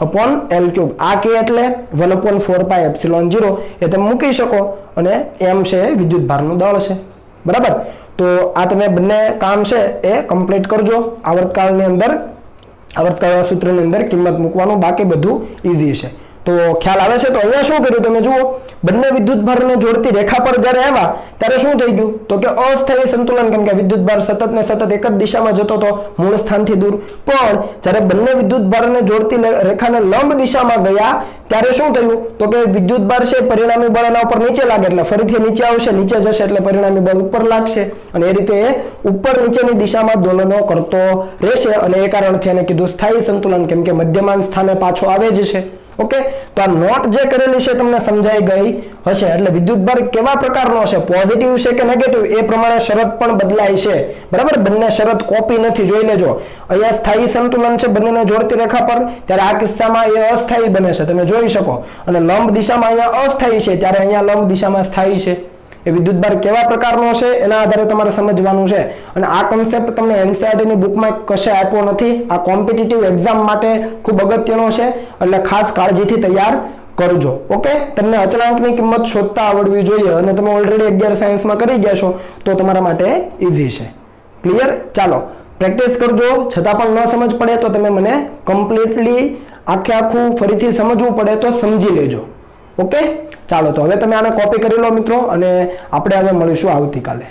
upon l³. આ k એટલે 1/4πε0 એ તમે મૂકી શકો અને m છે વિદ્યુત ભારનું દળ છે, બરાબર. તો આ તમે બંને કામ છે એ કમ્પ્લીટ કરજો. આવર્તકાળની અંદર આવર્તકાળના સૂત્રની અંદર કિંમત મૂકવાનું, બાકી બધું ઈઝી છે. તો ખ્યાલ આવે છે. તો અહીંયા શું કર્યું તમે જુઓ, બંને વિદ્યુતભારને જોડતી રેખા પર જ્યારે આવ્યા ત્યારે શું થઈ ગયું તો કે અસ્થાયી સંતુલન, કેમ કે વિદ્યુતભાર સતત ને સતત એક જ દિશામાં જતો હતો મૂળ સ્થાનથી દૂર. પણ જ્યારે બંને વિદ્યુતભારને જોડતી રેખાને લંબ દિશામાં ગયા ત્યારે શું થયું તો કે વિદ્યુતભાર છે પરિણામી બળ એના ઉપર નીચે લાગે એટલે ફરીથી નીચે આવશે, નીચે જશે એટલે પરિણામી બળ ઉપર લાગશે અને એ રીતે ઉપર નીચેની દિશામાં દોલનો કરતો રહેશે અને એ કારણથી એને કીધું સ્થાયી સંતુલન, કેમ કે મધ્યમાન સ્થાને પાછો આવે જ છે. ઓકે, તો આ નોટ જે કરેલી છે તમને સમજાઈ ગઈ હશે. એટલે વિદ્યુતભાર કેવા પ્રકારનો છે, પોઝિટિવ છે કે નેગેટિવ એ પ્રમાણે શરત પણ બદલાય છે, બરાબર. બંને શરત કોપી નથી, જોઈ લેજો. અહીંયા સ્થાયી સંતુલન છે બંનેને જોડતી રેખા પર, ત્યારે આ કિસ્સામાં એ અસ્થાયી બને છે, તમે જોઈ શકો. અને લંબ દિશામાં અહીંયા અસ્થાયી છે, ત્યારે અહીંયા લંબ દિશામાં સ્થાયી છે. એ વિદ્યુતભાર કેવા પ્રકારનો છે એના આધારે તમારે સમજવાનું છે. અને આ કોન્સેપ્ટ તમને એનસીઈઆરટી ની બુકમાં કશે આપ્યો નથી. આ કોમ્પિટિટિવ એક્ઝામ માટે ખૂબ અગત્યનો છે, એટલે ખાસ કાળજીથી તૈયાર કરજો. ઓકે, તમને અચળાંકની કિંમત શોધતા આવડવી જોઈએ અને તમે ઓલરેડી 11 સાયન્સમાં કરી ગયા છો તો તમારા માટે ઈઝી છે. ક્લિયર? ચાલો પ્રેક્ટિસ કરજો. છતાં પણ ન સમજ પડે તો તમે મને કમ્પ્લીટલી આખું ફરીથી સમજવું પડે તો સમજી લેજો. ઓકે, ચાલો તો હવે તમે આને કોપી કરી લો મિત્રો, અને આપણે હવે મળીશું આવતીકાલે.